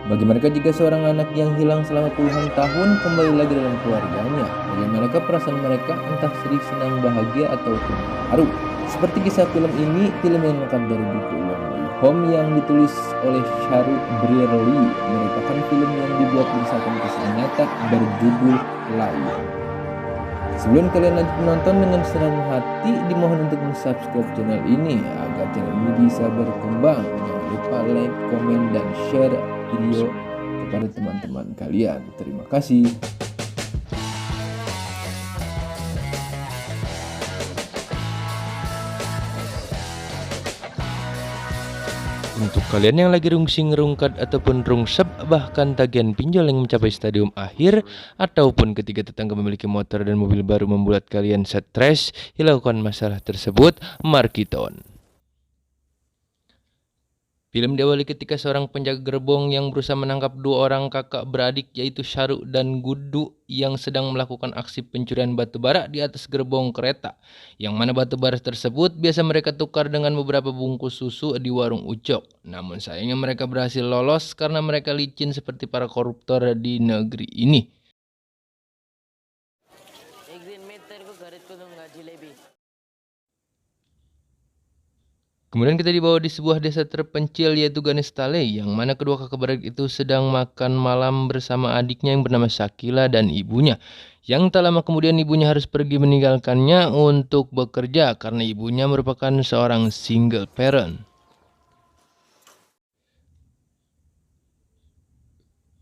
Bagi mereka jika seorang anak yang hilang selama puluhan tahun kembali lagi dalam keluarganya, bagaimana perasaan mereka entah sedih, senang, bahagia, atau terharu. Seperti kisah film ini, film yang lengkap dari buku Long Way Home yang ditulis oleh Sharu Brierley merupakan film yang dibuat berdasarkan kisah nyata berjudul Lion. Sebelum kalian lanjut menonton dengan senang hati, dimohon untuk subscribe channel ini agar channel ini bisa berkembang. Jangan lupa like, komen, dan share video kepada teman-teman kalian. Terima kasih. Untuk kalian yang lagi rungsing, rungkat, ataupun rungsep, bahkan tagihan pinjol yang mencapai stadium akhir, ataupun ketika tetangga memiliki motor dan mobil baru membuat kalian stres, hilangkan masalah tersebut, Markiton. Film diawali ketika seorang penjaga gerbong yang berusaha menangkap dua orang kakak beradik yaitu Sharu dan Gudu yang sedang melakukan aksi pencurian batu bara di atas gerbong kereta. Yang mana batu bara tersebut biasa mereka tukar dengan beberapa bungkus susu di warung Ucok. Namun sayangnya mereka berhasil lolos karena mereka licin seperti para koruptor di negeri ini. Kemudian kita dibawa di sebuah desa terpencil yaitu Ganestale, yang mana kedua kakak beradik itu sedang makan malam bersama adiknya yang bernama Shakila dan ibunya. Yang tak lama kemudian ibunya harus pergi meninggalkannya untuk bekerja karena ibunya merupakan seorang single parent.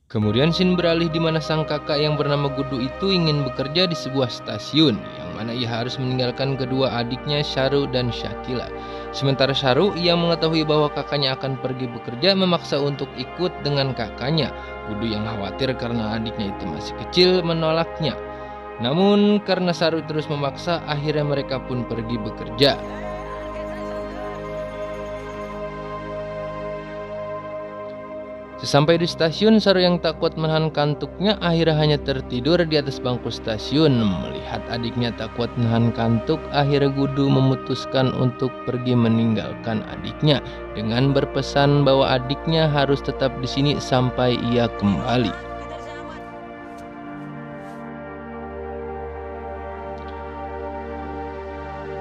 Kemudian scene beralih di mana sang kakak yang bernama Gudu itu ingin bekerja di sebuah stasiun, yang mana ia harus meninggalkan kedua adiknya Sharu dan Shakila. Sementara Sharu yang mengetahui bahwa kakaknya akan pergi bekerja memaksa untuk ikut dengan kakaknya. Gudu yang khawatir karena adiknya itu masih kecil menolaknya. Namun karena Sharu terus memaksa, akhirnya mereka pun pergi bekerja. Sesampai di stasiun, Sharu yang tak kuat menahan kantuknya akhirnya hanya tertidur di atas bangku stasiun. Melihat adiknya tak kuat menahan kantuk, akhirnya Gudu memutuskan untuk pergi meninggalkan adiknya dengan berpesan bahwa adiknya harus tetap di sini sampai ia kembali.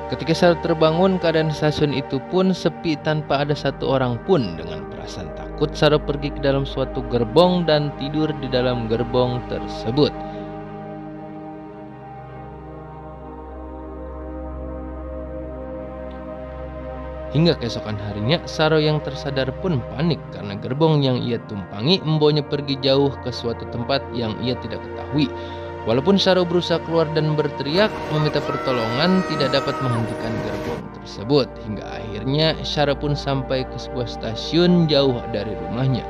Ketika Sharu terbangun, keadaan stasiun itu pun sepi tanpa ada satu orang pun. Dengan perasaan takut, Sharu pergi ke dalam suatu gerbong dan tidur di dalam gerbong tersebut. Hingga keesokan harinya, Sharu yang tersadar pun panik karena gerbong yang ia tumpangi membawanya pergi jauh ke suatu tempat yang ia tidak ketahui. Walaupun Sharu berusaha keluar dan berteriak meminta pertolongan, tidak dapat menghentikan gerbong tersebut. Hingga akhirnya Sharu pun sampai ke sebuah stasiun jauh dari rumahnya.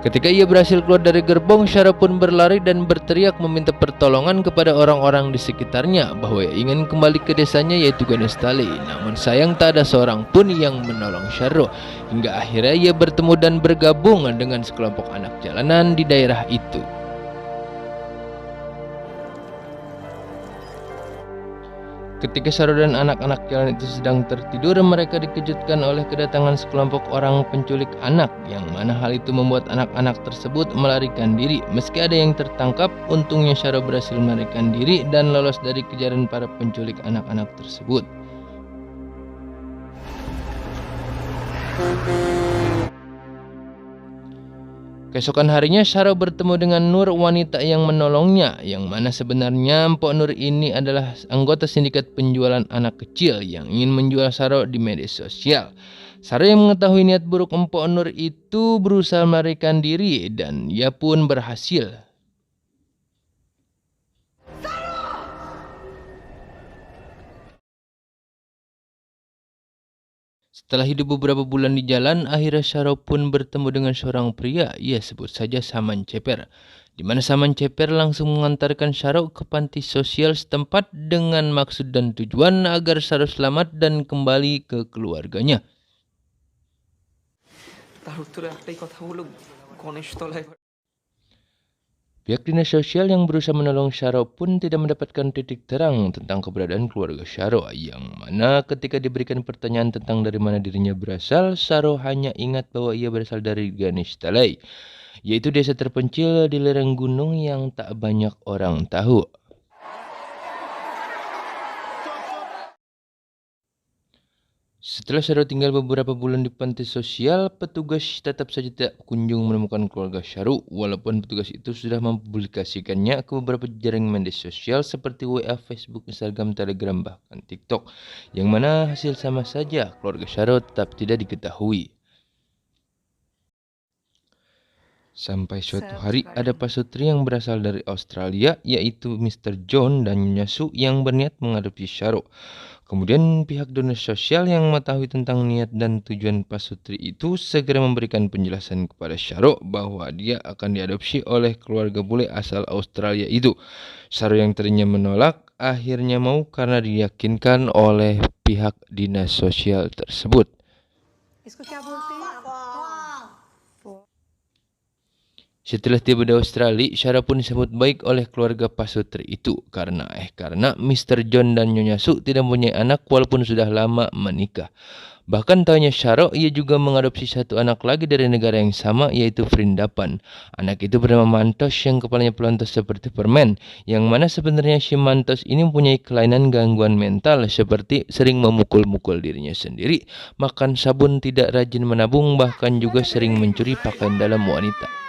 Ketika ia berhasil keluar dari gerbong, Sharu pun berlari dan berteriak meminta pertolongan kepada orang-orang di sekitarnya bahwa ia ingin kembali ke desanya yaitu Ganestale. Namun sayang tak ada seorang pun yang menolong Sharu. Hingga akhirnya ia bertemu dan bergabung dengan sekelompok anak jalanan di daerah itu. Ketika Sharu dan anak-anak jalan itu sedang tertidur, mereka dikejutkan oleh kedatangan sekelompok orang penculik anak, yang mana hal itu membuat anak-anak tersebut melarikan diri. Meski ada yang tertangkap, untungnya Sharu berhasil melarikan diri dan lolos dari kejaran para penculik anak-anak tersebut. Keesokan harinya Sharu bertemu dengan Nur, wanita yang menolongnya, yang mana sebenarnya Mpok Nur ini adalah anggota sindikat penjualan anak kecil yang ingin menjual Sharu di media sosial. Sharu yang mengetahui niat buruk Mpok Nur itu berusaha melarikan diri dan ia pun berhasil. Setelah hidup beberapa bulan di jalan, akhirnya Sharu pun bertemu dengan seorang pria, ia sebut saja Saman Ceper. Di mana Saman Ceper langsung mengantarkan Sharu ke panti sosial setempat dengan maksud dan tujuan agar Sharu selamat dan kembali ke keluarganya. Pihak dinas sosial yang berusaha menolong Syaro pun tidak mendapatkan titik terang tentang keberadaan keluarga Syaro, yang mana ketika diberikan pertanyaan tentang dari mana dirinya berasal, Syaro hanya ingat bahwa ia berasal dari Ganesh Talai, yaitu desa terpencil di lereng gunung yang tak banyak orang tahu. Setelah Syaro tinggal beberapa bulan di panti sosial, petugas tetap saja tidak kunjung menemukan keluarga Syaro, walaupun petugas itu sudah mempublikasikannya ke beberapa jaringan media sosial seperti WA, Facebook, Instagram, Telegram, bahkan TikTok, yang mana hasil sama saja, keluarga Syaro tetap tidak diketahui. Sampai suatu hari ada pasutri yang berasal dari Australia, yaitu Mr. John dan Nyonya Su yang berniat mengadopsi Syaro. Kemudian pihak dinas sosial yang mengetahui tentang niat dan tujuan pasutri itu segera memberikan penjelasan kepada Syaro bahwa dia akan diadopsi oleh keluarga bule asal Australia itu. Syaro yang tadinya menolak akhirnya mau karena diyakinkan oleh pihak dinas sosial tersebut. Setelah tiba di Australia, Syaro pun disambut baik oleh keluarga pasutri itu karena Mr. John dan Nyonya Su tidak mempunyai anak walaupun sudah lama menikah. Bahkan tahunya Syaro, ia juga mengadopsi satu anak lagi dari negara yang sama, yaitu Vrindapan. Anak itu bernama Mantos yang kepalanya pelontos seperti permen, yang mana sebenarnya si Mantos ini mempunyai kelainan gangguan mental seperti sering memukul-mukul dirinya sendiri, makan sabun, tidak rajin menabung, bahkan juga sering mencuri pakaian dalam wanita.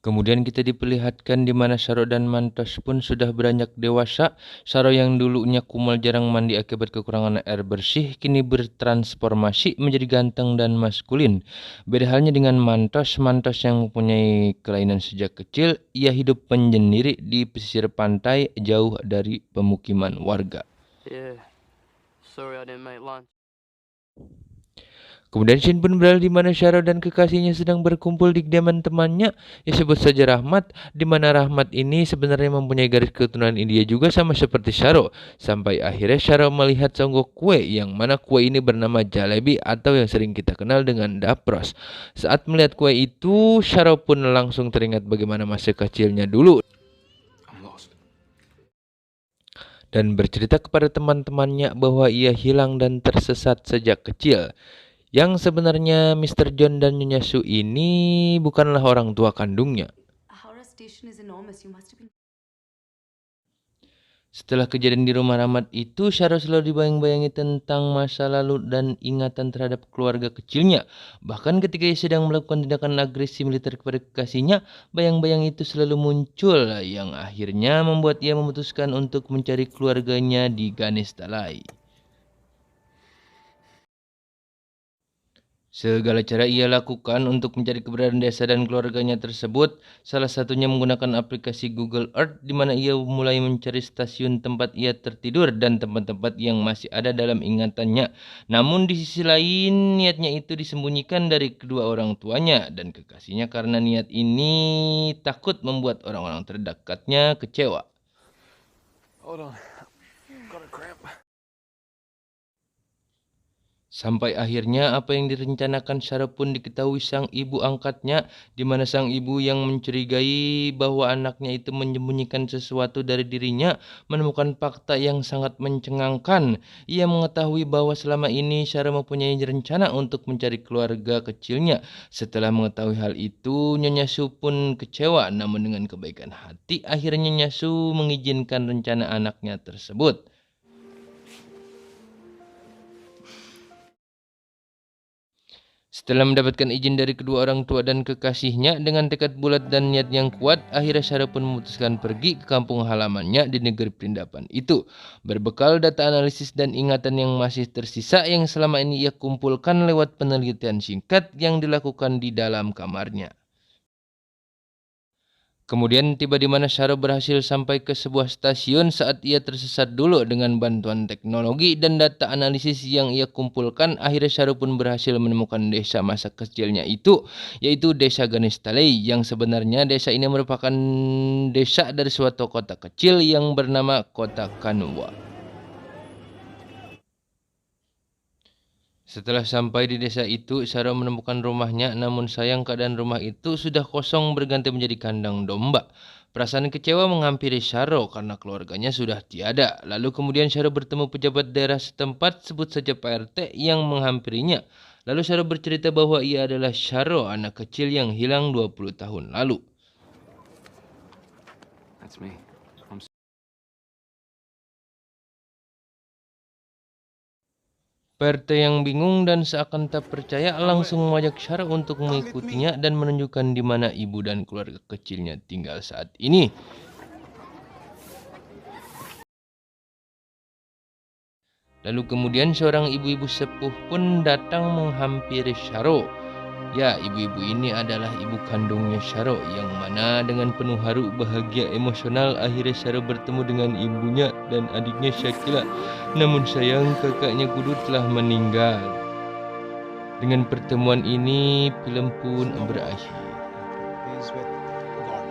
Kemudian kita diperlihatkan di mana Syaro dan Mantos pun sudah beranjak dewasa. Syaro yang dulunya kumal jarang mandi akibat kekurangan air bersih, kini bertransformasi menjadi ganteng dan maskulin. Beda halnya dengan Mantos yang mempunyai kelainan sejak kecil. Ia hidup menyendiri di pesisir pantai jauh dari pemukiman warga. Kemudian scene pun berada di mana Syaro dan kekasihnya sedang berkumpul di kediaman temannya, yang sebut saja Rahmat, di mana Rahmat ini sebenarnya mempunyai garis keturunan India juga sama seperti Syaro. Sampai akhirnya Syaro melihat seonggok kue, yang mana kue ini bernama jalebi atau yang sering kita kenal dengan dapros. Saat melihat kue itu, Syaro pun langsung teringat bagaimana masa kecilnya dulu dan bercerita kepada teman-temannya bahwa ia hilang dan tersesat sejak kecil. Yang sebenarnya Mr. John dan Nyonya Su ini bukanlah orang tua kandungnya. Setelah kejadian di rumah Rahmat itu, Syaro selalu dibayang-bayangi tentang masa lalu dan ingatan terhadap keluarga kecilnya. Bahkan ketika ia sedang melakukan tindakan agresi militer kepada kekasihnya, bayang-bayang itu selalu muncul, yang akhirnya membuat ia memutuskan untuk mencari keluarganya di Ganesh Talai. Segala cara ia lakukan untuk mencari keberadaan desa dan keluarganya tersebut, salah satunya menggunakan aplikasi Google Earth, di mana ia mulai mencari stasiun tempat ia tertidur dan tempat-tempat yang masih ada dalam ingatannya. Namun di sisi lain, niatnya itu disembunyikan dari kedua orang tuanya dan kekasihnya karena niat ini takut membuat orang-orang terdekatnya kecewa. Hold on. Got a cramp. Sampai akhirnya apa yang direncanakan Syaro pun diketahui sang ibu angkatnya, di mana sang ibu yang mencurigai bahwa anaknya itu menyembunyikan sesuatu dari dirinya, menemukan fakta yang sangat mencengangkan. Ia mengetahui bahwa selama ini Syaro mempunyai rencana untuk mencari keluarga kecilnya. Setelah mengetahui hal itu, Nyonya Su pun kecewa, namun dengan kebaikan hati, akhirnya Nyonya Su mengizinkan rencana anaknya tersebut. Setelah mendapatkan izin dari kedua orang tua dan kekasihnya, dengan tekad bulat dan niat yang kuat, akhirnya Syaro pun memutuskan pergi ke kampung halamannya di negeri Vrindapan itu. Berbekal data analisis dan ingatan yang masih tersisa yang selama ini ia kumpulkan lewat penelitian singkat yang dilakukan di dalam kamarnya. Kemudian tiba di mana Syaro berhasil sampai ke sebuah stasiun saat ia tersesat dulu. Dengan bantuan teknologi dan data analisis yang ia kumpulkan, akhirnya Syaro pun berhasil menemukan desa masa kecilnya itu, yaitu desa Ganesh Talai, yang sebenarnya desa ini merupakan desa dari suatu kota kecil yang bernama Kota Kanwa. Setelah sampai di desa itu, Syahro menemukan rumahnya, namun sayang keadaan rumah itu sudah kosong berganti menjadi kandang domba. Perasaan kecewa menghampiri Syahro karena keluarganya sudah tiada. Lalu kemudian Syahro bertemu pejabat daerah setempat, sebut saja Pak RT, yang menghampirinya. Lalu Syahro bercerita bahwa ia adalah Syahro, anak kecil yang hilang 20 tahun lalu. That's me. Pak RT yang bingung dan seakan tak percaya langsung mengajak Syahro untuk mengikutinya dan menunjukkan di mana ibu dan keluarga kecilnya tinggal saat ini. Lalu kemudian seorang ibu-ibu sepuh pun datang menghampiri Syahro. Ya, ibu-ibu ini adalah ibu kandungnya Syahro, yang mana dengan penuh haru, bahagia, emosional, akhirnya Syahro bertemu dengan ibunya dan adiknya Syakila. Namun sayang, kakaknya Kudu telah meninggal. Dengan pertemuan ini, film pun berakhir. He's with God.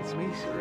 It's me, sir.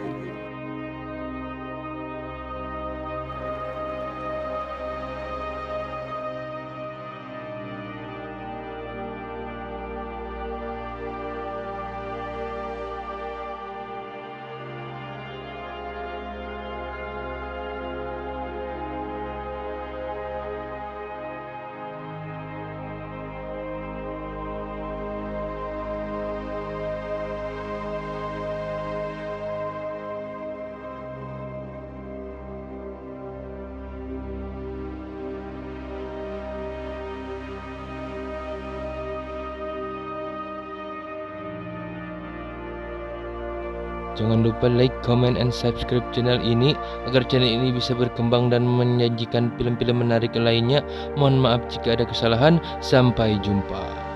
Jangan lupa like, comment, and subscribe channel ini agar channel ini bisa berkembang dan menyajikan film-film menarik lainnya. Mohon maaf jika ada kesalahan. Sampai jumpa.